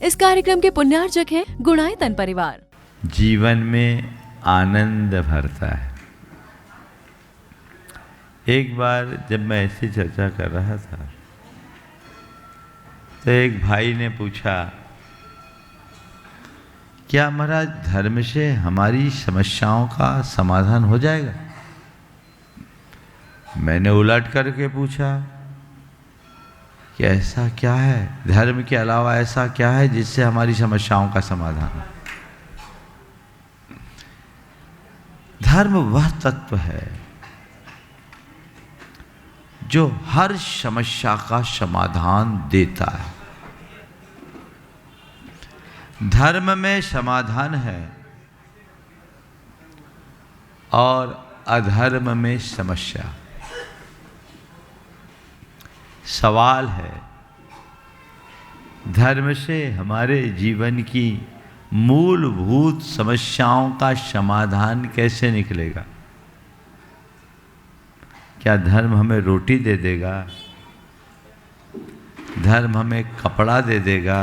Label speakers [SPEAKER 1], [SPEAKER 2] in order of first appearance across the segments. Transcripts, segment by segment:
[SPEAKER 1] इस कार्यक्रम के पुण्यार्चक हैं गुणायतन परिवार।
[SPEAKER 2] जीवन में आनंद भरता है। एक बार जब मैं ऐसी चर्चा कर रहा था तो एक भाई ने पूछा, क्या महाराज धर्म से हमारी समस्याओं का समाधान हो जाएगा? मैंने उलट करके पूछा कि ऐसा क्या है, धर्म के अलावा ऐसा क्या है जिससे हमारी समस्याओं का समाधान हो? धर्म वह तत्व है जो हर समस्या का समाधान देता है। धर्म में समाधान है और अधर्म में समस्या। सवाल है, धर्म से हमारे जीवन की मूलभूत समस्याओं का समाधान कैसे निकलेगा? क्या धर्म हमें रोटी दे देगा? धर्म हमें कपड़ा दे देगा?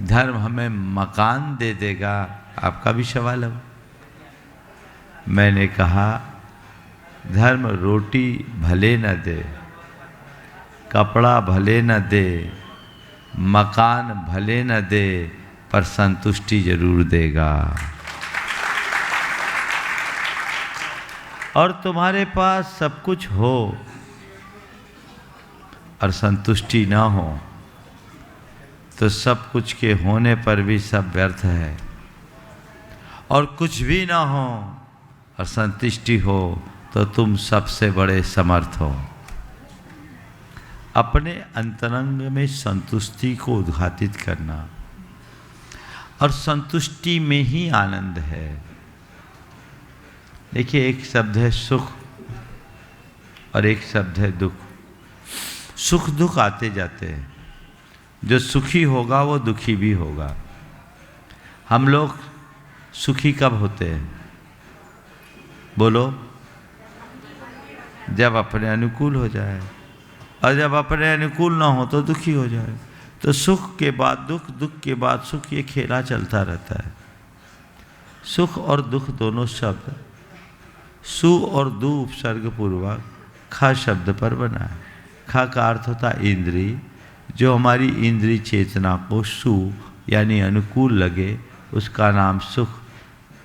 [SPEAKER 2] धर्म हमें मकान दे देगा? आपका भी सवाल है। मैंने कहा, धर्म रोटी भले न दे, कपड़ा भले न दे, मकान भले न दे, पर संतुष्टि जरूर देगा। और तुम्हारे पास सब कुछ हो और संतुष्टि ना हो तो सब कुछ के होने पर भी सब व्यर्थ है। और कुछ भी ना हो और संतुष्टि हो तो तुम सबसे बड़े समर्थ हो। अपने अंतरंग में संतुष्टि को उद्घाटित करना, और संतुष्टि में ही आनंद है। देखिए, एक शब्द है सुख और एक शब्द है दुख। सुख दुख आते जाते हैं। जो सुखी होगा वो दुखी भी होगा। हम लोग सुखी कब होते हैं? बोलो, जब अपने अनुकूल हो जाए, और जब अपने अनुकूल ना हो तो दुखी हो जाए। तो सुख के बाद दुख, दुख के बाद सुख, ये खेला चलता रहता है। सुख और दुख दोनों शब्द सु और दु उपसर्ग पूर्वक ख शब्द पर बना है। ख का अर्थ होता है इंद्रिय। जो हमारी इंद्रिय चेतना को सु यानी अनुकूल लगे उसका नाम सुख,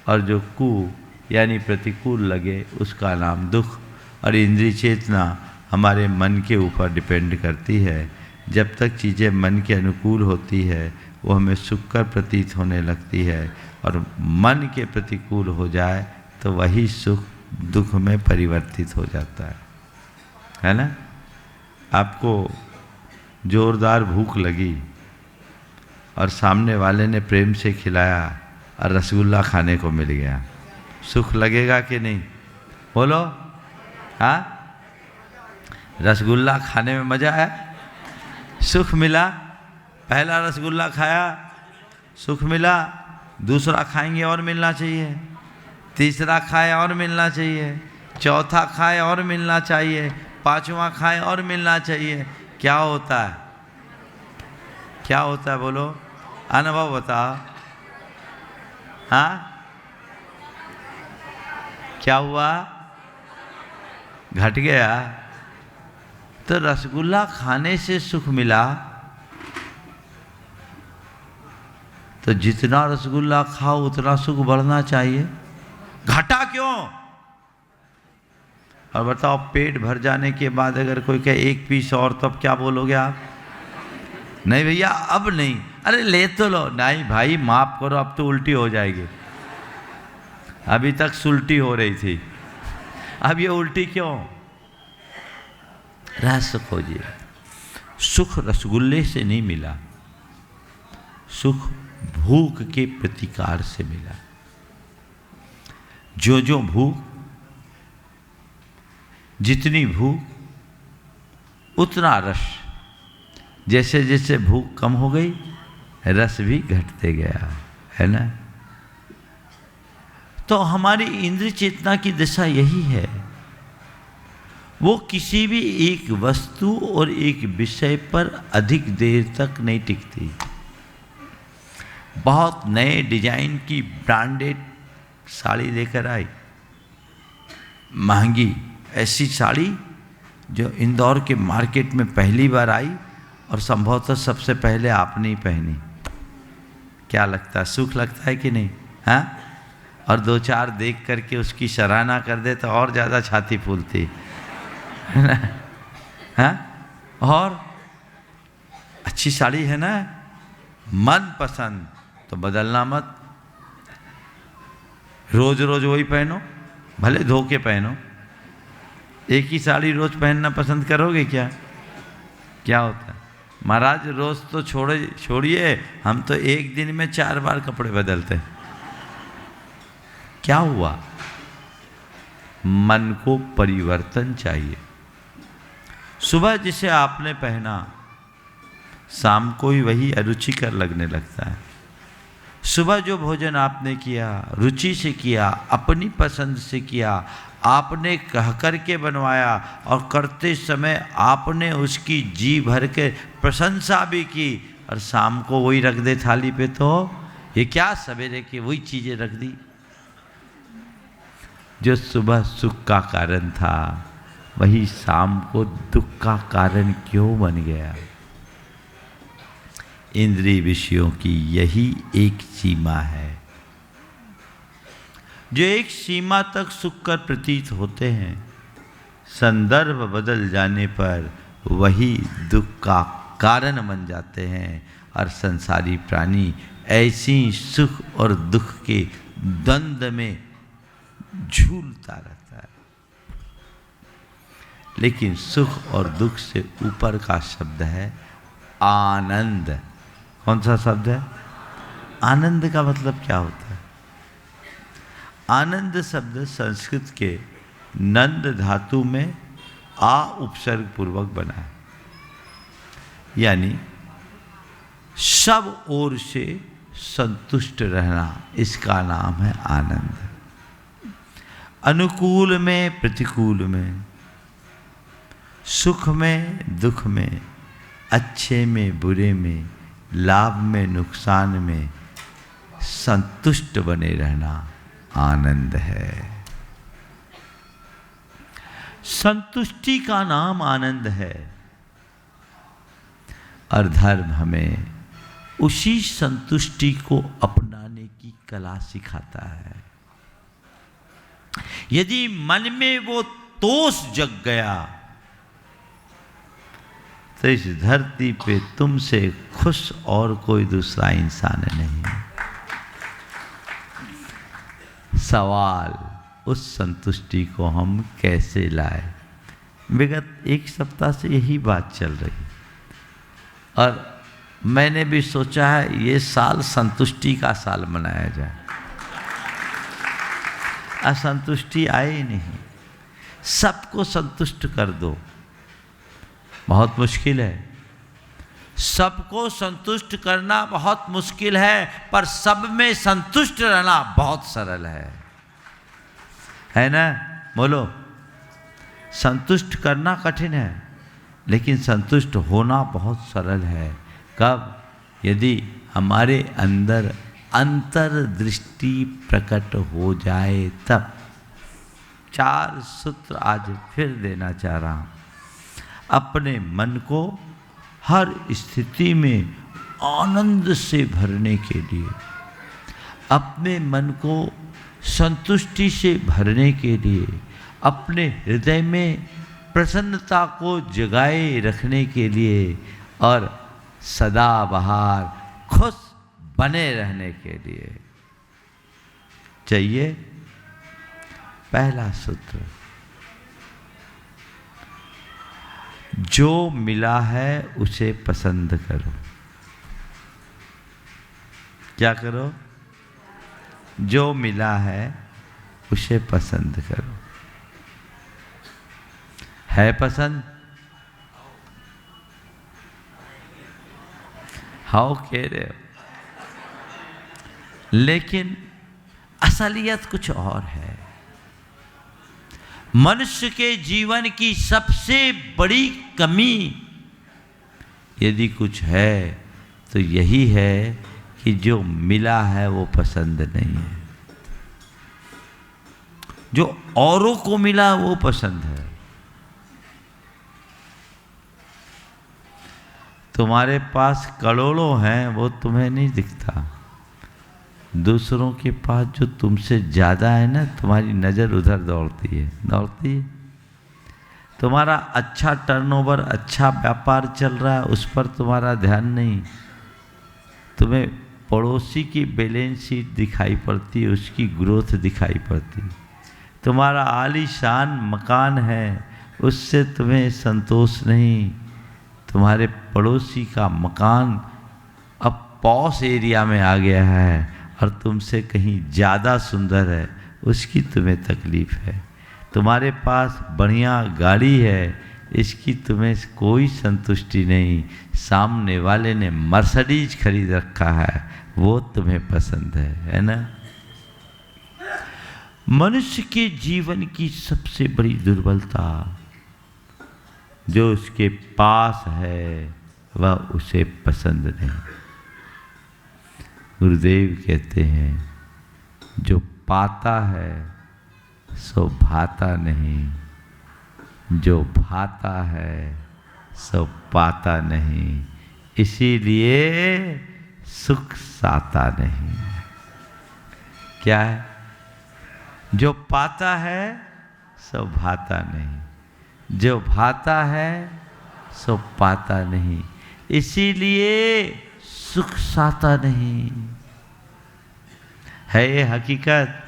[SPEAKER 2] और जो कु यानी प्रतिकूल लगे उसका नाम दुख। और इंद्रिय चेतना हमारे मन के ऊपर डिपेंड करती है। जब तक चीज़ें मन के अनुकूल होती है वो हमें सुखकर प्रतीत होने लगती है, और मन के प्रतिकूल हो जाए तो वही सुख दुख में परिवर्तित हो जाता है ना? आपको जोरदार भूख लगी और सामने वाले ने प्रेम से खिलाया और रसगुल्ला खाने को मिल गया, सुख लगेगा कि नहीं? बोलो। हाँ, रसगुल्ला खाने में मज़ा आया, सुख मिला। पहला रसगुल्ला खाया, सुख मिला। दूसरा खाएंगे और मिलना चाहिए, तीसरा खाए और मिलना चाहिए, चौथा खाए और मिलना चाहिए, पांचवा खाए और मिलना चाहिए। क्या होता है? क्या होता है? बोलो, अनुभव बताओ। हाँ, क्या हुआ? घट गया। तो रसगुल्ला खाने से सुख मिला, तो जितना रसगुल्ला खाओ उतना सुख बढ़ना चाहिए। घटा क्यों? और बताओ, पेट भर जाने के बाद अगर कोई कहे एक पीस और, तब क्या बोलोगे आप? नहीं भैया अब नहीं। अरे ले तो लो। नहीं भाई माफ करो, अब तो उल्टी हो जाएगी। अभी तक सुलटी हो रही थी, अब ये उल्टी क्यों? रहस्य खोजिए। सुख रसगुल्ले से नहीं मिला, सुख भूख के प्रतिकार से मिला। जो जो भूख, जितनी भूख उतना रस। जैसे जैसे भूख कम हो गई रस भी घटते गया, है ना? तो हमारी इंद्रिय चेतना की दशा यही है। वो किसी भी एक वस्तु और एक विषय पर अधिक देर तक नहीं टिकती। बहुत नए डिजाइन की ब्रांडेड साड़ी लेकर आई, महंगी ऐसी साड़ी जो इंदौर के मार्केट में पहली बार आई और संभवतः सबसे पहले आपने ही पहनी। क्या लगता है, सुख लगता है कि नहीं? हाँ, और दो चार देख करके उसकी सराहना कर दे तो और ज़्यादा छाती फूलती है ना? हाँ, और अच्छी साड़ी है ना, मन पसंद तो बदलना मत। रोज रोज वही पहनो, भले धो के पहनो। एक ही साड़ी रोज पहनना पसंद करोगे क्या? क्या होता है महाराज, रोज तो छोड़िए, हम तो एक दिन में 4 बार कपड़े बदलते हैं। क्या हुआ? मन को परिवर्तन चाहिए। सुबह जिसे आपने पहना शाम को ही वही अरुचिकर लगने लगता है। सुबह जो भोजन आपने किया, रुचि से किया, अपनी पसंद से किया, आपने कह कर के बनवाया और करते समय आपने उसकी जी भर के प्रशंसा भी की, और शाम को वही रख दे थाली पे, तो ये क्या सवेरे की वही चीज़ें रख दी। जो सुबह सुख का कारण था वही शाम को दुख का कारण क्यों बन गया? इंद्रिय विषयों की यही एक सीमा है। जो एक सीमा तक सुखकर प्रतीत होते हैं, संदर्भ बदल जाने पर वही दुख का कारण बन जाते हैं, और संसारी प्राणी ऐसी सुख और दुख के द्वंद्व में झूलता रहता है। लेकिन सुख और दुख से ऊपर का शब्द है आनंद। कौन सा शब्द है? आनंद का मतलब क्या होता है? आनंद शब्द संस्कृत के नंद धातु में आ उपसर्ग पूर्वक बना है, यानी सब ओर से संतुष्ट रहना, इसका नाम है आनंद। अनुकूल में प्रतिकूल में, सुख में दुख में, अच्छे में बुरे में, लाभ में नुकसान में संतुष्ट बने रहना आनंद है। संतुष्टि का नाम आनंद है, और धर्म हमें उसी संतुष्टि को अपनाने की कला सिखाता है। यदि मन में वो तोष जग गया तो इस धरती पे तुमसे खुश और कोई दूसरा इंसान नहीं। सवाल उस संतुष्टि को हम कैसे लाए? विगत 1 सप्ताह से यही बात चल रही, और मैंने भी सोचा है ये साल संतुष्टि का साल मनाया जाए। असंतुष्टि आए ही नहीं, सबको संतुष्ट कर दो। बहुत मुश्किल है, सबको संतुष्ट करना बहुत मुश्किल है, पर सब में संतुष्ट रहना बहुत सरल है ना? बोलो, संतुष्ट करना कठिन है लेकिन संतुष्ट होना बहुत सरल है। कब? यदि हमारे अंदर अंतर्दृष्टि प्रकट हो जाए तब। 4 सूत्र आज फिर देना चाह रहा हूँ। अपने मन को हर स्थिति में आनंद से भरने के लिए, अपने मन को संतुष्टि से भरने के लिए, अपने हृदय में प्रसन्नता को जगाए रखने के लिए, और सदा बहार खुश बने रहने के लिए चाहिए पहला सूत्र, जो मिला है उसे पसंद करो। क्या करो? जो मिला है उसे पसंद करो। है पसंद? हाउ कह रहे हो, लेकिन असलियत कुछ और है। मनुष्य के जीवन की सबसे बड़ी कमी यदि कुछ है तो यही है कि कि जो मिला है वो पसंद नहीं है, जो औरों को मिला वो पसंद है। तुम्हारे पास करोड़ों हैं वो तुम्हें नहीं दिखता, दूसरों के पास जो तुमसे ज़्यादा है ना, तुम्हारी नज़र उधर दौड़ती है। तुम्हारा अच्छा टर्नओवर, अच्छा व्यापार चल रहा है, उस पर तुम्हारा ध्यान नहीं, तुम्हें पड़ोसी की बैलेंस शीट दिखाई पड़ती है, उसकी ग्रोथ दिखाई पड़ती है। तुम्हारा आलीशान मकान है, उससे तुम्हें संतोष नहीं, तुम्हारे पड़ोसी का मकान अब पॉश एरिया में आ गया है और तुमसे कहीं ज़्यादा सुंदर है, उसकी तुम्हें तकलीफ़ है। तुम्हारे पास बढ़िया गाड़ी है, इसकी तुम्हें कोई संतुष्टि नहीं, सामने वाले ने मर्सिडीज खरीद रखा है, वो तुम्हें पसंद है ना। मनुष्य के जीवन की सबसे बड़ी दुर्बलता, जो उसके पास है वह उसे पसंद नहीं। गुरुदेव कहते हैं, जो पाता है सो भाता नहीं, जो भाता है सो पाता नहीं, इसीलिए सुख साता नहीं। क्या है? जो पाता है सो भाता नहीं, जो भाता है सो पाता नहीं, इसीलिए सुख साता नहीं। है ये हकीकत।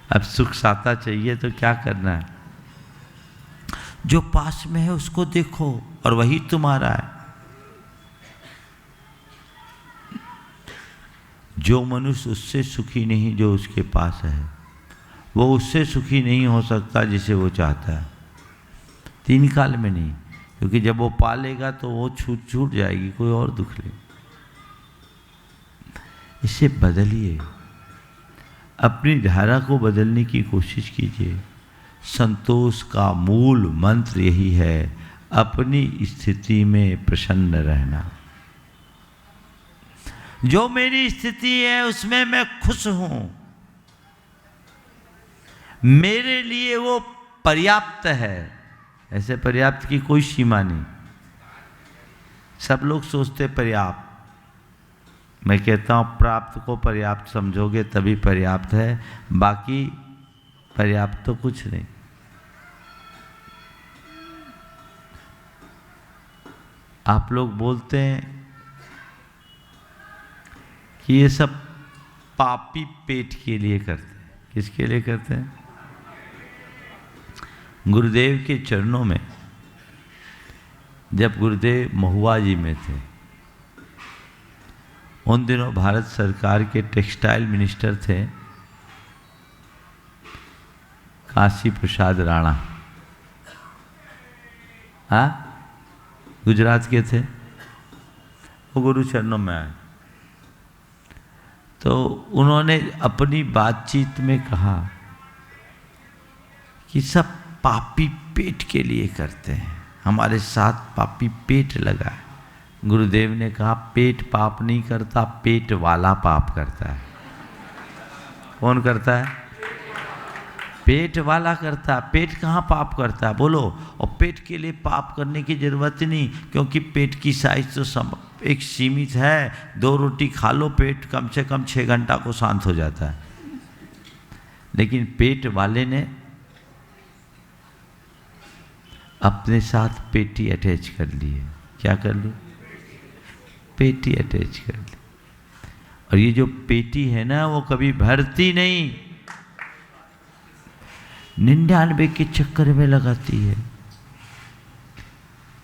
[SPEAKER 2] अब सुख साता चाहिए तो क्या करना है? जो पास में है उसको देखो और वही तुम्हारा है। जो मनुष्य उससे सुखी नहीं जो उसके पास है, वो उससे सुखी नहीं हो सकता जिसे वो चाहता है, तीन काल में नहीं, क्योंकि जब वो पालेगा तो वो छूट जाएगी, कोई और दुख ले। इसे बदलिए, अपनी धारा को बदलने की कोशिश कीजिए। संतोष का मूल मंत्र यही है, अपनी स्थिति में प्रसन्न रहना। जो मेरी स्थिति है उसमें मैं खुश हूं, मेरे लिए वो पर्याप्त है। ऐसे पर्याप्त की कोई सीमा नहीं। सब लोग सोचते पर्याप्त, मैं कहता हूं प्राप्त को पर्याप्त समझोगे तभी पर्याप्त है, बाकी पर्याप्त तो कुछ नहीं। आप लोग बोलते हैं कि ये सब पापी पेट के लिए करते हैं। किसके लिए करते हैं? गुरुदेव के चरणों में, जब गुरुदेव महुआ जी में थे, उन दिनों भारत सरकार के टेक्सटाइल मिनिस्टर थे काशी प्रसाद राणा। हाँ, गुजरात के थे। वो गुरु चरणों में आए तो उन्होंने अपनी बातचीत में कहा कि सब पापी पेट के लिए करते हैं, हमारे साथ पापी पेट लगा है। गुरुदेव ने कहा पेट पाप नहीं करता, पेट वाला पाप करता है। कौन करता है? पेट वाला करता है। पेट कहाँ पाप करता है बोलो? और पेट के लिए पाप करने की जरूरत ही नहीं, क्योंकि पेट की साइज तो एक सीमित है। 2 रोटी खा लो, पेट कम से कम 6 घंटा को शांत हो जाता है। लेकिन पेट वाले ने अपने साथ पेटी अटैच कर ली है। क्या कर ली? पेटी अटैच कर ली। और ये जो पेटी है ना, वो कभी भरती नहीं, 99 के चक्कर में लगाती है।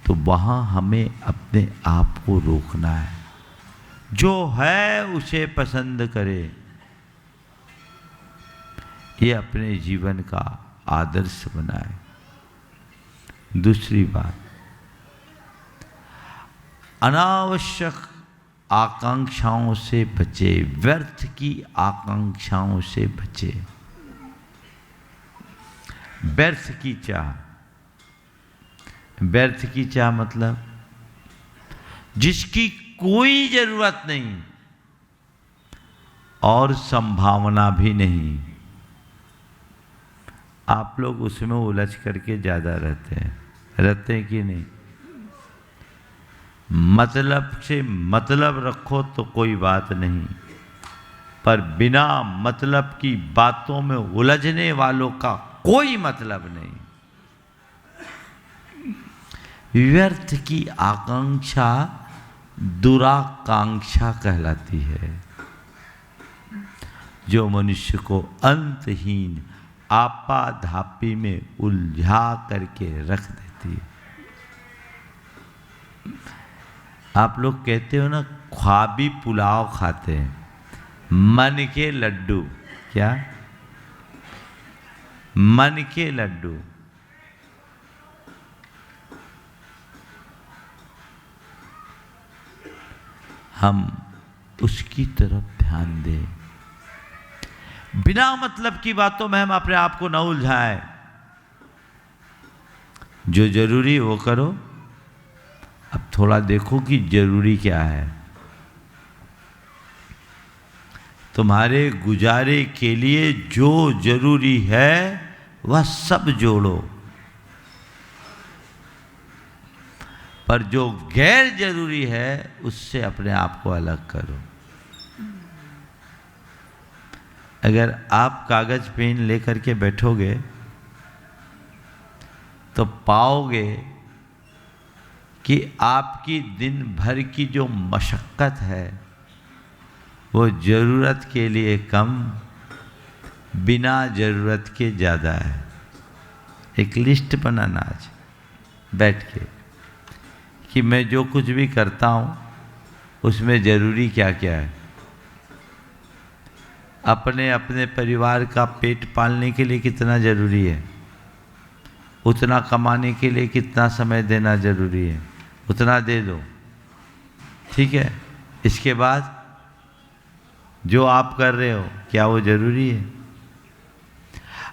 [SPEAKER 2] तो वहां हमें अपने आप को रोकना है। जो है उसे पसंद करे, ये अपने जीवन का आदर्श बनाए। दूसरी बात, अनावश्यक आकांक्षाओं से बचे, व्यर्थ की आकांक्षाओं से बचे। व्यर्थ की चाह, व्यर्थ की चाह मतलब जिसकी कोई जरूरत नहीं, और संभावना भी नहीं। आप लोग उसमें उलझ करके ज़्यादा रहते हैं कि नहीं? मतलब से मतलब रखो तो कोई बात नहीं, पर बिना मतलब की बातों में उलझने वालों का कोई मतलब नहीं। व्यर्थ की आकांक्षा दुराकांक्षा कहलाती है, जो मनुष्य को अंतहीन आपाधापी में उलझा करके रख देती है। आप लोग कहते हो ना, ख्वाबी पुलाव खाते हैं, मन के लड्डू। क्या? मन के लड्डू। हम उसकी तरफ ध्यान दें, बिना मतलब की बातों में हम अपने आप को न उलझाएं। जो जरूरी वो करो। अब थोड़ा देखो कि जरूरी क्या है। तुम्हारे गुजारे के लिए जो जरूरी है वह सब जोड़ो, पर जो गैर जरूरी है उससे अपने आप को अलग करो। अगर आप कागज पेन लेकर के बैठोगे तो पाओगे कि आपकी दिन भर की जो मशक्क़त है वो ज़रूरत के लिए कम, बिना ज़रूरत के ज़्यादा है। एक लिस्ट बनाना आज बैठ के कि मैं जो कुछ भी करता हूँ उसमें ज़रूरी क्या क्या है। अपने अपने परिवार का पेट पालने के लिए कितना ज़रूरी है, उतना कमाने के लिए कितना समय देना ज़रूरी है, उतना दे दो। ठीक है? इसके बाद जो आप कर रहे हो क्या वो ज़रूरी है?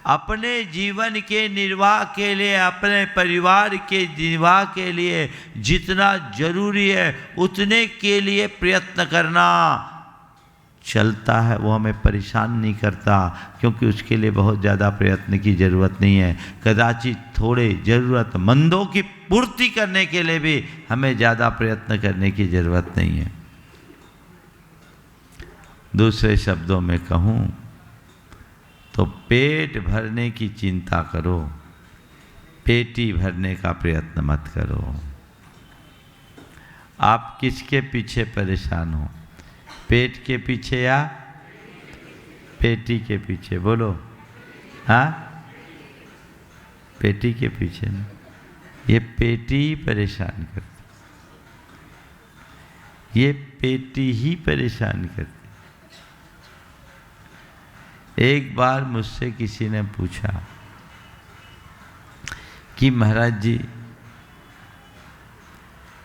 [SPEAKER 2] अपने जीवन के निर्वाह के लिए, अपने परिवार के निर्वाह के लिए जितना ज़रूरी है उतने के लिए प्रयत्न करना। चलता है वो हमें परेशान नहीं करता, क्योंकि उसके लिए बहुत ज़्यादा प्रयत्न की ज़रूरत नहीं है। कदाचित थोड़े ज़रूरतमंदों की पूर्ति करने के लिए भी हमें ज़्यादा प्रयत्न करने की ज़रूरत नहीं है। दूसरे शब्दों में कहूँ तो पेट भरने की चिंता करो, पेटी भरने का प्रयत्न मत करो। आप किसके पीछे परेशान हो? पेट के पीछे या पेटी के पीछे? बोलो। हाँ, पेटी के पीछे ना, ये पेटी ही परेशान करती, ये पेटी ही परेशान करती। एक बार मुझसे किसी ने पूछा कि महाराज जी,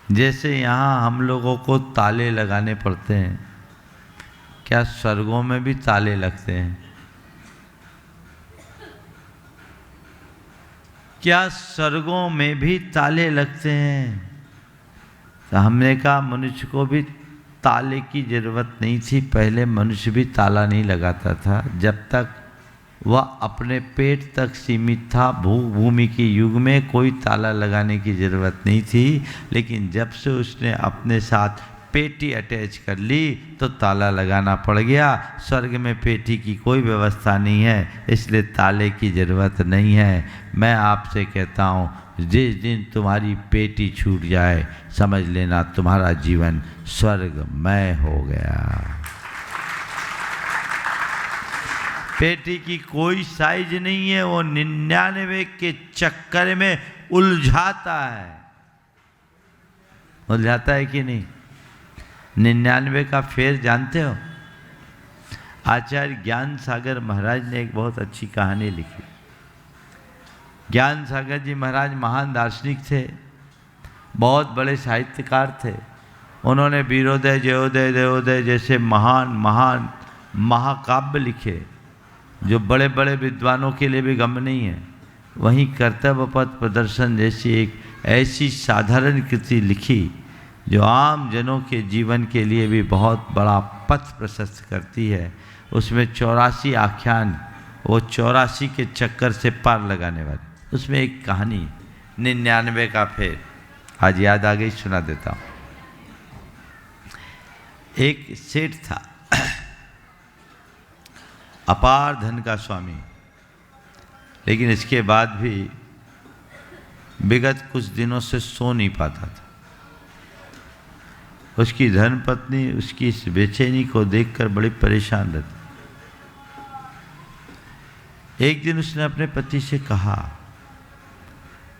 [SPEAKER 2] जैसे यहाँ हम लोगों को ताले लगाने पड़ते हैं, क्या स्वर्गों में भी ताले लगते हैं? क्या स्वर्गों में भी ताले लगते हैं? तो हमने कहा मनुष्य को भी ताले की जरूरत नहीं थी। पहले मनुष्य भी ताला नहीं लगाता था, जब तक वह अपने पेट तक सीमित था। भूमि के युग में कोई ताला लगाने की जरूरत नहीं थी, लेकिन जब से उसने अपने साथ पेटी अटैच कर ली तो ताला लगाना पड़ गया। स्वर्ग में पेटी की कोई व्यवस्था नहीं है, इसलिए ताले की ज़रूरत नहीं है। मैं आपसे कहता हूँ, जिस दिन तुम्हारी पेटी छूट जाए समझ लेना तुम्हारा जीवन स्वर्गमय हो गया। पेटी की कोई साइज नहीं है, वो 99 के चक्कर में उलझाता है। उलझाता है कि नहीं? 99 का फेर जानते हो? आचार्य ज्ञान सागर महाराज ने एक बहुत अच्छी कहानी लिखी। ज्ञान सागर जी महाराज महान दार्शनिक थे, बहुत बड़े साहित्यकार थे। उन्होंने वीरोदय, जयोदय, देवोदय जैसे महान महान महाकाव्य लिखे, जो बड़े बड़े विद्वानों के लिए भी गम नहीं है। वहीं कर्तव्य पथ प्रदर्शन जैसी एक ऐसी साधारण कृति लिखी जो आम जनों के जीवन के लिए भी बहुत बड़ा पथ प्रशस्त करती है। उसमें 84 आख्यान, वो 84 के चक्कर से पार लगाने वाले। उसमें एक कहानी 99 का फेर आज याद आ गई, सुना देता हूँ। एक सेठ था, अपार धन का स्वामी, लेकिन इसके बाद भी विगत कुछ दिनों से सो नहीं पाता था। उसकी धर्मपत्नी उसकी इस बेचैनी को देखकर बड़ी परेशान रहती। एक दिन उसने अपने पति से कहा,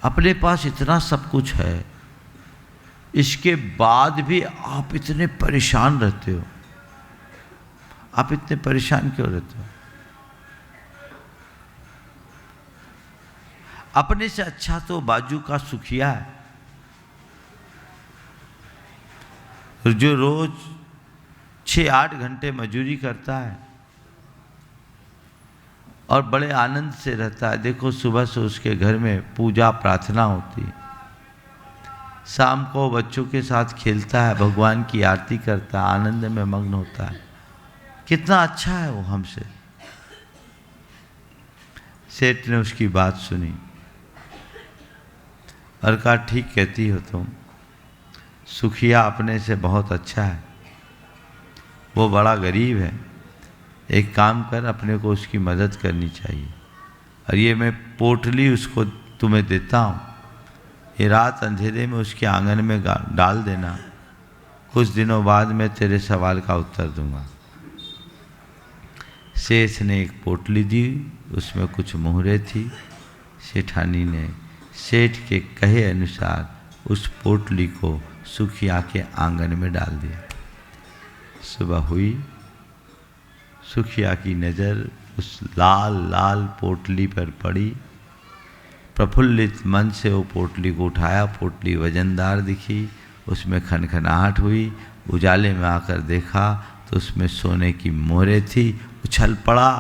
[SPEAKER 2] अपने पास इतना सब कुछ है, इसके बाद भी आप इतने परेशान रहते हो, आप इतने परेशान क्यों रहते हो? अपने से अच्छा तो बाजू का सुखिया है, जो रोज 6-8 घंटे मजदूरी करता है और बड़े आनंद से रहता है। देखो, सुबह से उसके घर में पूजा प्रार्थना होती है, शाम को बच्चों के साथ खेलता है, भगवान की आरती करता है, आनंद में मग्न होता है। कितना अच्छा है वो हमसे। सेठ ने उसकी बात सुनी और कहा, ठीक कहती हो तुम, सुखिया अपने से बहुत अच्छा है, वो बड़ा गरीब है। एक काम कर, अपने को उसकी मदद करनी चाहिए, और ये मैं पोटली उसको तुम्हें देता हूँ, ये रात अंधेरे में उसके आंगन में डाल देना, कुछ दिनों बाद मैं तेरे सवाल का उत्तर दूंगा। सेठ ने एक पोटली दी, उसमें कुछ मोहरे थी। सेठानी ने सेठ के कहे अनुसार उस पोटली को सुखिया के आंगन में डाल दिया। सुबह हुई, सुखिया की नज़र उस लाल लाल पोटली पर पड़ी। प्रफुल्लित मन से वो पोटली को उठाया, पोटली वजनदार दिखी, उसमें खनखनाहट हुई। उजाले में आकर देखा तो उसमें सोने की मोहरें थी। उछल पड़ा,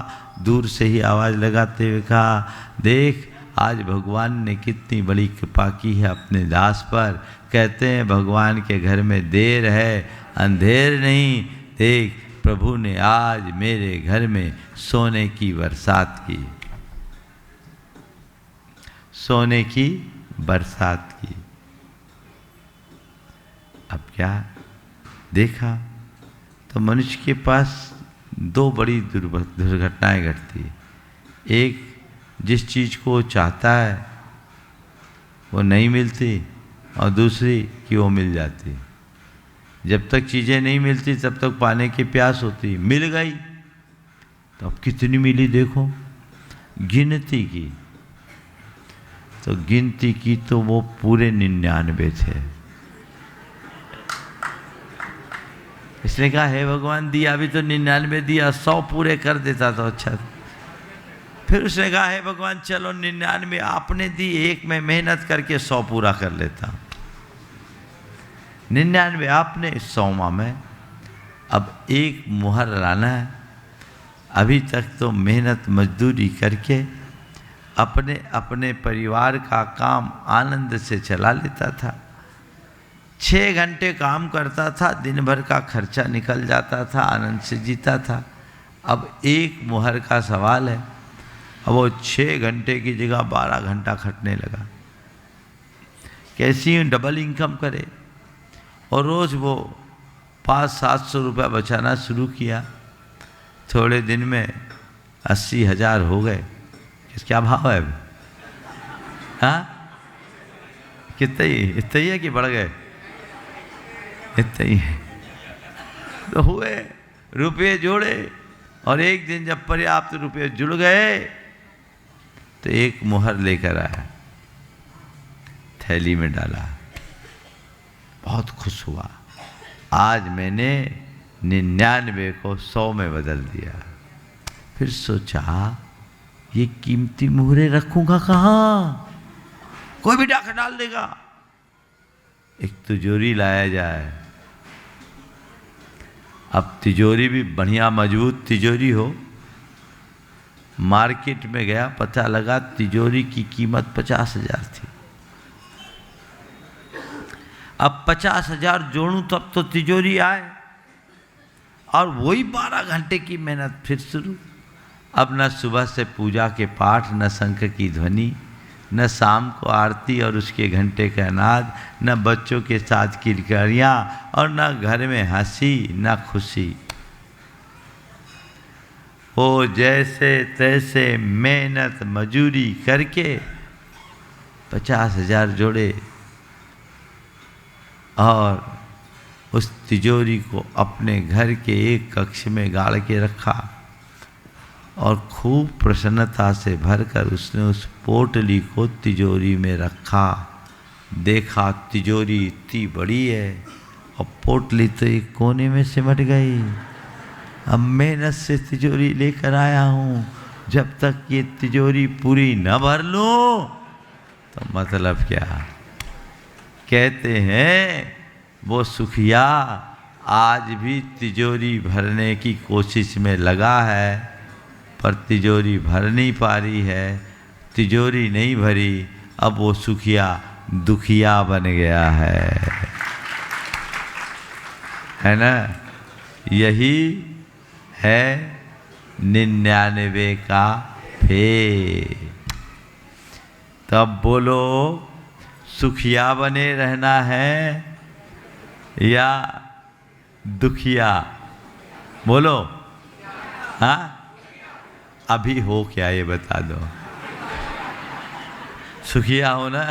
[SPEAKER 2] दूर से ही आवाज़ लगाते हुए कहा, देख, आज भगवान ने कितनी बड़ी कृपा की है अपने दास पर। कहते हैं भगवान के घर में देर है, अंधेर नहीं। देख, प्रभु ने आज मेरे घर में सोने की बरसात की, सोने की बरसात की। अब क्या देखा तो मनुष्य के पास दो बड़ी दुर्घटनाएं घटती है। एक, जिस चीज़ को वो चाहता है वो नहीं मिलती, और दूसरी कि वो मिल जाती। जब तक चीज़ें नहीं मिलती तब तक पाने की प्यास होती। मिल गई तो अब कितनी मिली देखो, गिनती की तो गिनती की तो वो पूरे 99 थे। इसने कहा, हे भगवान, दिया भी तो 99 दिया, 100 पूरे कर देता तो अच्छा था। फिर उसने कहा, हे भगवान, चलो 99 आपने दी, एक में मेहनत करके 100 पूरा कर लेता। 99 आपने, 100वां में। अब एक मुहर लाना है। अभी तक तो मेहनत मजदूरी करके अपने अपने परिवार का काम आनंद से चला लेता था। 6 घंटे काम करता था, दिन भर का खर्चा निकल जाता था, आनंद से जीता था। अब एक मुहर का सवाल है। अब वो 6 घंटे की जगह 12 घंटा खटने लगा। कैसी डबल इनकम करे, और रोज़ वो 500-700 रुपया बचाना शुरू किया। थोड़े दिन में 80,000 हो गए। क्या भाव है अभी? हाँ, कितना ही, इतना ही है कि बढ़ गए? इतना ही है। तो हुए, रुपये जोड़े, और एक दिन जब पर्याप्त रुपये जुड़ गए तो एक मुहर लेकर आया, थैली में डाला। बहुत खुश हुआ, आज मैंने 99 को 100 में बदल दिया। फिर सोचा, ये कीमती मुहरे रखूंगा कहाँ? कोई भी डाक डाल देगा। एक तिजोरी लाया जाए। अब तिजोरी भी बढ़िया मजबूत तिजोरी हो। मार्केट में गया, पता लगा तिजोरी की कीमत 50,000 थी। अब 50,000 जोड़ूं तब तो तिजोरी आए। और वही 12 घंटे की मेहनत फिर शुरू। अब न सुबह से पूजा के पाठ, न शंख की ध्वनि, न शाम को आरती और उसके घंटे का नाद, न बच्चों के साथ किरकिरियाँ और न घर में हंसी न खुशी। वो जैसे तैसे मेहनत मजूरी करके 50,000 जोड़े और उस तिजोरी को अपने घर के एक कक्ष में गाड़ के रखा और खूब प्रसन्नता से भरकर उसने उस पोटली को तिजोरी में रखा। देखा तिजोरी इतनी बड़ी है और पोटली तो एक कोने में सिमट गई। अब मेहनत से तिजोरी लेकर आया हूँ, जब तक ये तिजोरी पूरी न भर लूँ तो मतलब क्या। कहते हैं वो सुखिया आज भी तिजोरी भरने की कोशिश में लगा है, पर तिजोरी भर नहीं पा रही है, तिजोरी नहीं भरी। अब वो सुखिया दुखिया बन गया है ना। यही है 99 का फेर। तब बोलो सुखिया बने रहना है या दुखिया? बोलो हाँ, अभी हो क्या ये बता दो। सुखिया हो ना।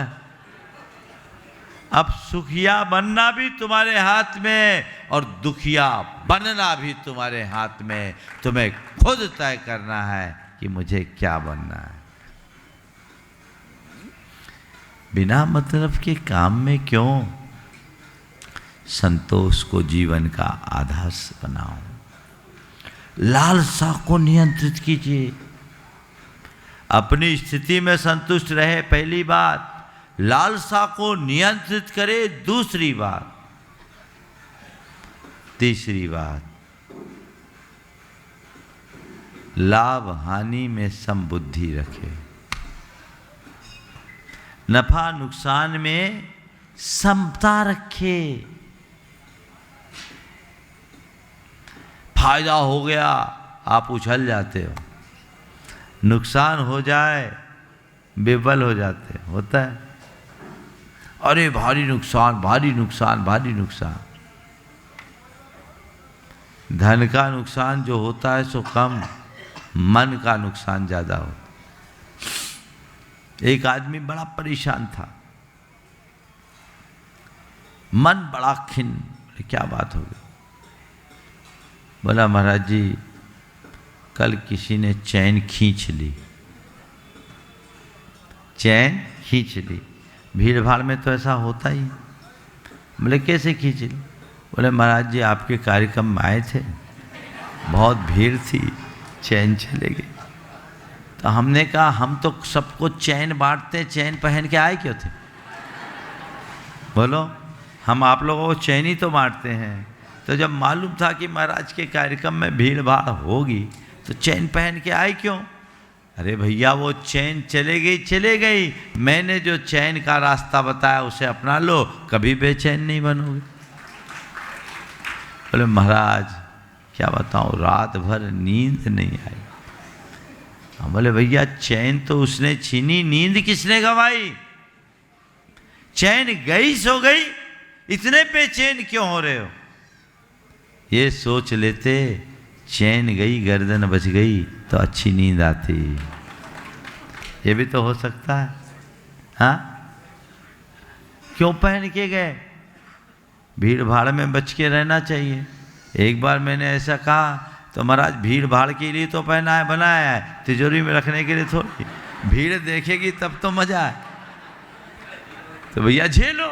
[SPEAKER 2] अब सुखिया बनना भी तुम्हारे हाथ में और दुखिया बनना भी तुम्हारे हाथ में। तुम्हें खुद तय करना है कि मुझे क्या बनना है। बिना मतलब के काम में क्यों संतोष को जीवन का आधार बनाओ। लालसा को नियंत्रित कीजिए। अपनी स्थिति में संतुष्ट रहे, पहली बात। लालसा को नियंत्रित करे, दूसरी बात। तीसरी बात, लाभ हानि में समबुद्धि रखे। नफा नुकसान में समता रखे। फायदा हो गया आप उछल जाते हो, नुकसान हो जाए बेबल हो जाते होता है। अरे भारी नुकसान, भारी नुकसान, भारी नुकसान। धन का नुकसान जो होता है सो कम, मन का नुकसान ज़्यादा होता। एक आदमी बड़ा परेशान था, मन बड़ा खिन्न। क्या बात हो गई? बोला महाराज जी कल किसी ने चैन खींच ली। चैन खींच ली। भीड़ भाड़ में तो ऐसा होता ही। बोले कैसे खींच ली? बोले महाराज जी आपके कार्यक्रम में आए थे, बहुत भीड़ थी, चैन चले गई। तो हमने कहा हम तो सबको चैन बांटते, चैन पहन के आए क्यों थे? बोलो हम आप लोगों को चैन ही तो बांटते हैं। तो जब मालूम था कि महाराज के कार्यक्रम में भीड़ भाड़ होगी तो चैन पहन के आए क्यों? अरे भैया वो चैन चले गई, चले गई। मैंने जो चैन का रास्ता बताया उसे अपना लो, कभी बेचैन नहीं बनोगे। बोले महाराज क्या बताऊं, रात भर नींद नहीं आई। हम बोले भैया चैन तो उसने छीनी, नींद किसने गवाई? चैन गई सो गई, इतने बेचैन क्यों हो रहे हो? ये सोच लेते चैन गई गर्दन बच गई तो अच्छी नींद आती। ये भी तो हो सकता है। हाँ क्यों पहन के गए? भीड़ भाड़ में बच के रहना चाहिए। एक बार मैंने ऐसा कहा तो महाराज भीड़ भाड़ के लिए तो पहना है, बनाया है, तिजोरी में रखने के लिए थोड़ी। भीड़ देखेगी तब तो मजा है। तो भैया झेलो,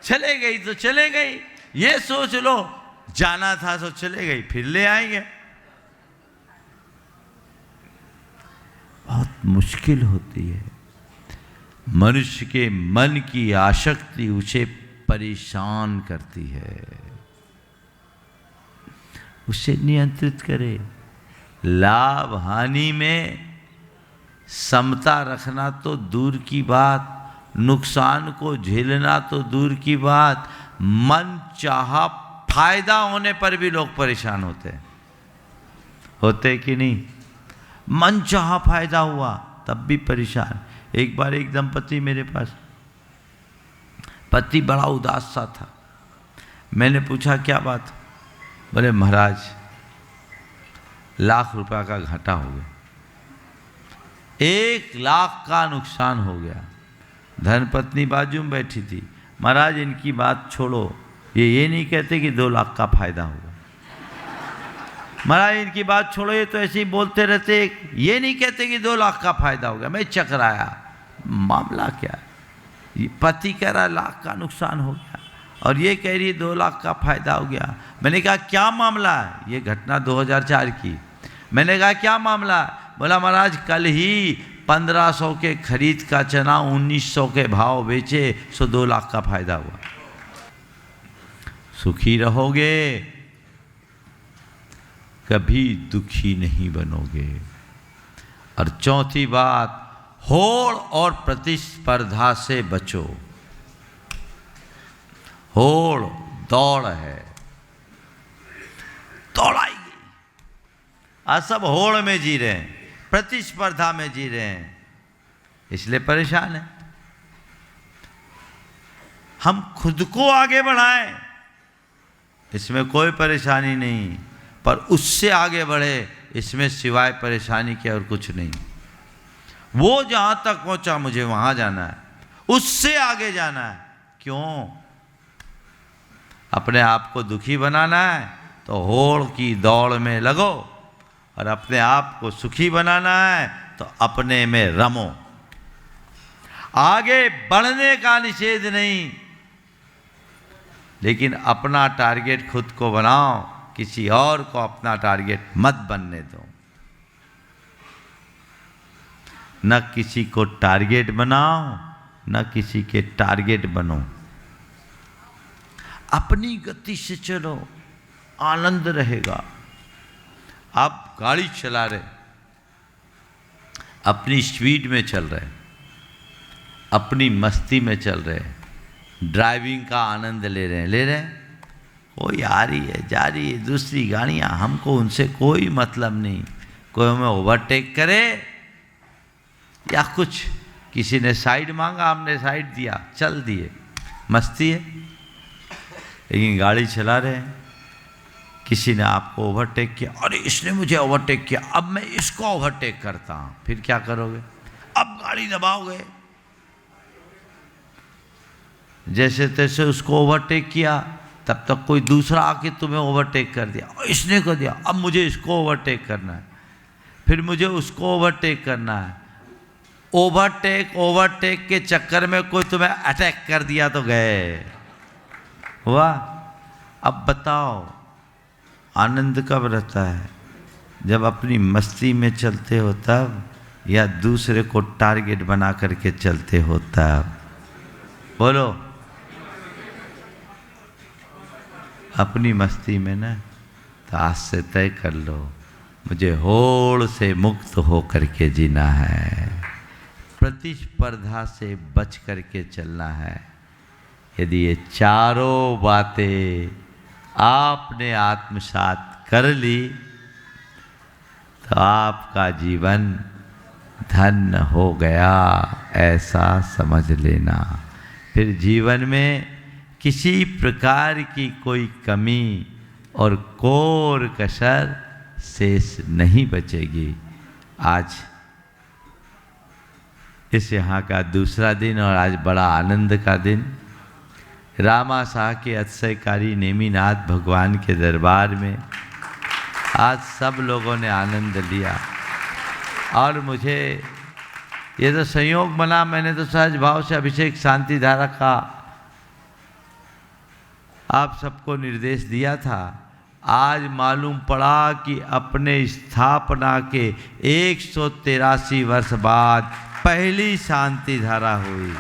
[SPEAKER 2] चले गई तो चले गई। ये सोच लो जाना था तो चले गई, फिर ले आएंगे। बहुत मुश्किल होती है। मनुष्य के मन की आसक्ति उसे परेशान करती है। उसे नियंत्रित करे। लाभ हानि में समता रखना तो दूर की बात, नुकसान को झेलना तो दूर की बात, मन चाहा फायदा होने पर भी लोग परेशान होते कि नहीं? मन चाहा फायदा हुआ तब भी परेशान। एक बार एक दंपति मेरे पास, पति बड़ा उदास सा था। मैंने पूछा क्या बात? बोले महाराज ₹1,00,000 का घाटा हो गया, 1,00,000 का नुकसान हो गया। धर्मपत्नी बाजू में बैठी थी। महाराज इनकी बात छोड़ो, ये नहीं कहते कि 2,00,000 का फायदा होगा। महाराज इनकी बात छोड़ो, ये तो ऐसे ही बोलते रहते, ये नहीं कहते कि 2,00,000 का फायदा हो गया। मैं चकराया, मामला क्या है? पति कह रहा 1,00,000 का नुकसान हो गया और ये कह रही 2,00,000 का फायदा हो गया। मैंने कहा क्या मामला है? ये घटना 2004 की। मैंने कहा क्या मामला? बोला महाराज कल ही 1,500 के खरीद का चना 1,900 के भाव बेचे, सो 2,00,000 का फायदा हुआ। सुखी रहोगे, कभी दुखी नहीं बनोगे। और चौथी बात, होड़ और प्रतिस्पर्धा से बचो। होड़ दौड़ है, दौड़ाएगी। आज सब होड़ में जी रहे हैं, प्रतिस्पर्धा में जी रहे हैं, इसलिए परेशान है। हम खुद को आगे बढ़ाएं, इसमें कोई परेशानी नहीं, पर उससे आगे बढ़े इसमें सिवाय परेशानी के और कुछ नहीं। वो जहां तक पहुंचा मुझे वहां जाना है, उससे आगे जाना है। क्यों? अपने आप को दुखी बनाना है तो होड़ की दौड़ में लगो, और अपने आप को सुखी बनाना है तो अपने में रमो। आगे बढ़ने का निषेध नहीं, लेकिन अपना टारगेट खुद को बनाओ, किसी और को अपना टारगेट मत बनने दो। न किसी को टारगेट बनाओ, न किसी के टारगेट बनो। अपनी गति से चलो, आनंद रहेगा। आप गाड़ी चला रहे, अपनी स्पीड में चल रहे, अपनी मस्ती में चल रहे, ड्राइविंग का आनंद ले रहे हैं। कोई आ रही है, जा रही है, दूसरी गाड़ियां, हमको उनसे कोई मतलब नहीं। कोई हमें ओवरटेक करे या कुछ, किसी ने साइड मांगा, हमने साइड दिया, चल दिए, मस्ती है। लेकिन गाड़ी चला रहे हैं, किसी ने आपको ओवरटेक किया, अरे इसने मुझे ओवरटेक किया, अब मैं इसको ओवरटेक करता हूं। फिर क्या करोगे? अब गाड़ी दबाओगे, जैसे तैसे उसको ओवरटेक किया, तब तक कोई दूसरा आके तुम्हें ओवरटेक कर दिया, इसने कर दिया, अब मुझे इसको ओवरटेक करना है, फिर मुझे उसको ओवरटेक करना है। ओवरटेक के चक्कर में कोई तुम्हें अटैक कर दिया तो गए। हुआ? अब बताओ आनंद कब रहता है? जब अपनी मस्ती में चलते हो तब, या दूसरे को टारगेट बना करके चलते हो तब? बोलो। अपनी मस्ती में ना, तो आज से तय कर लो, मुझे होड़ से मुक्त हो करके जीना है, प्रतिस्पर्धा से बच करके चलना है। यदि ये चारों बातें आपने आत्मसात कर ली तो आपका जीवन धन्य हो गया, ऐसा समझ लेना। फिर जीवन में किसी प्रकार की कोई कमी और कोर कसर शेष नहीं बचेगी। आज इस यहाँ का दूसरा दिन, और आज बड़ा आनंद का दिन। रामा शाह के अतिशयकारी नेमिनाथ भगवान के दरबार में आज सब लोगों ने आनंद लिया। और मुझे ये तो संयोग बना, मैंने तो सहज भाव से अभिषेक शांति धारा का आप सबको निर्देश दिया था। आज मालूम पड़ा कि अपने स्थापना के 183 वर्ष बाद पहली शांति धारा हुई।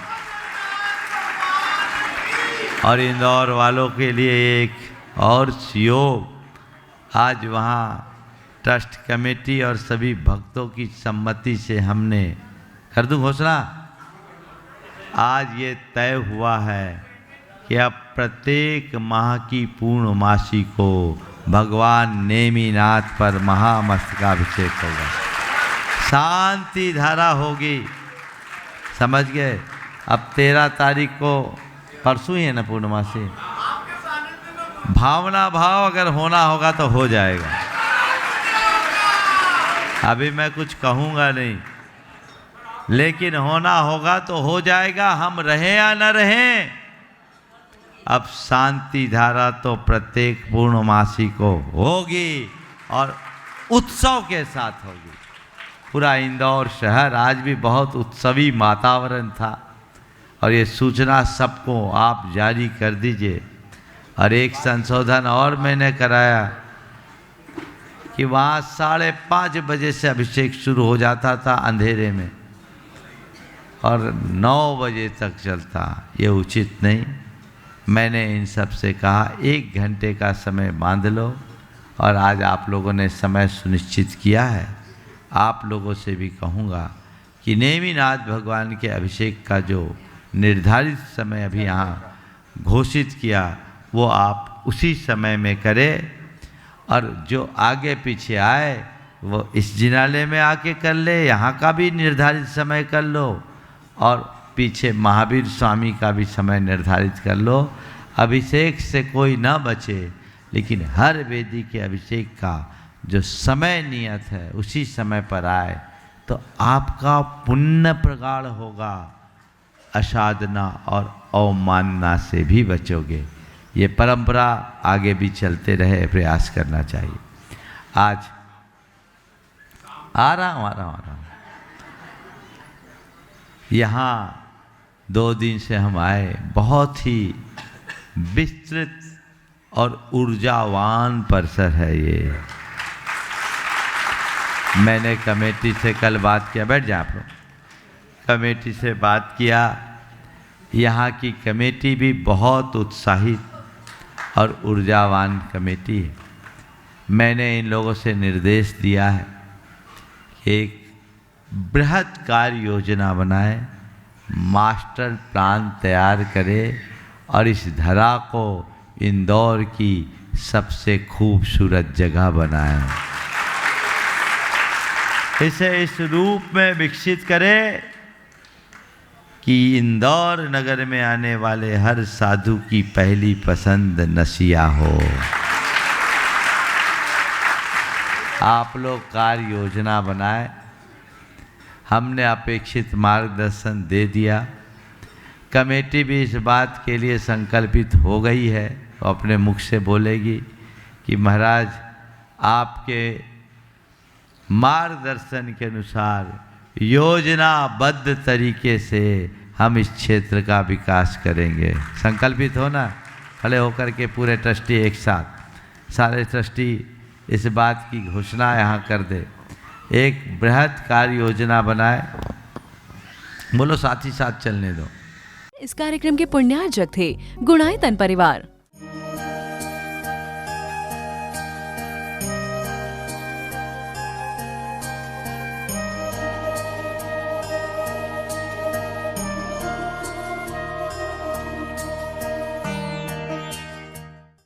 [SPEAKER 2] और इंदौर वालों के लिए एक और योग, आज वहाँ ट्रस्ट कमेटी और सभी भक्तों की सम्मति से हमने, कर दूं घोषणा, आज ये तय हुआ है कि अब प्रत्येक माह की पूर्णमासी को भगवान नेमिनाथ पर महामस्तकाभिषेक होगा, शांति धारा होगी। समझ गए? अब 13 तारीख को, परसों ही है ना पूर्णमासी, भावना भाव अगर होना होगा तो हो जाएगा। अभी मैं कुछ कहूँगा नहीं, लेकिन होना होगा तो हो जाएगा, हम रहें या न रहें। अब शांति धारा तो प्रत्येक पूर्णमासी को होगी और उत्सव के साथ होगी। पूरा इंदौर शहर आज भी बहुत उत्सवी वातावरण था और ये सूचना सबको आप जारी कर दीजिए। और एक संशोधन और मैंने कराया कि वहाँ 5:30 बजे से अभिषेक शुरू हो जाता था अंधेरे में और 9 बजे तक चलता। ये उचित नहीं। मैंने इन सब से कहा 1 घंटे का समय बांध लो और आज आप लोगों ने समय सुनिश्चित किया है। आप लोगों से भी कहूँगा कि नेमिनाथ भगवान के अभिषेक का जो निर्धारित समय अभी यहाँ घोषित किया वो आप उसी समय में करें और जो आगे पीछे आए वो इस जिनालय में आके कर ले, यहाँ का भी निर्धारित समय कर लो और पीछे महावीर स्वामी का भी समय निर्धारित कर लो। अभिषेक से कोई ना बचे, लेकिन हर वेदी के अभिषेक का जो समय नियत है उसी समय पर आए तो आपका पुण्य प्रगाढ़ होगा, असाधना और अवमानना से भी बचोगे। ये परंपरा आगे भी चलते रहे, प्रयास करना चाहिए। आज आ रहा हूँ यहाँ 2 दिन से हम आए, बहुत ही विस्तृत और ऊर्जावान परिसर है ये। मैंने कमेटी से कल बात किया, बैठ जाए आप लोग, कमेटी से बात किया। यहाँ की कमेटी भी बहुत उत्साहित और ऊर्जावान कमेटी है। मैंने इन लोगों से निर्देश दिया है कि एक बृहत कार्य योजना बनाए, मास्टर प्लान तैयार करे और इस धरा को इंदौर की सबसे खूबसूरत जगह बनाए। इसे इस रूप में विकसित करे कि इंदौर नगर में आने वाले हर साधु की पहली पसंद नसिया हो। आप लोग कार्य योजना बनाए, हमने अपेक्षित मार्गदर्शन दे दिया। कमेटी भी इस बात के लिए संकल्पित हो गई है, तो अपने मुख से बोलेगी कि महाराज आपके मार्गदर्शन के अनुसार योजनाबद्ध तरीके से हम इस क्षेत्र का विकास करेंगे। संकल्पित हो ना, खड़े होकर के पूरे ट्रस्टी एक साथ, सारे ट्रस्टी इस बात की घोषणा यहाँ कर दे, एक बृहत कार्य योजना बनाए। बोलो साथ ही साथ चलने दो।
[SPEAKER 1] इस कार्यक्रम के पुण्यार्जक थे गुणायतन परिवार।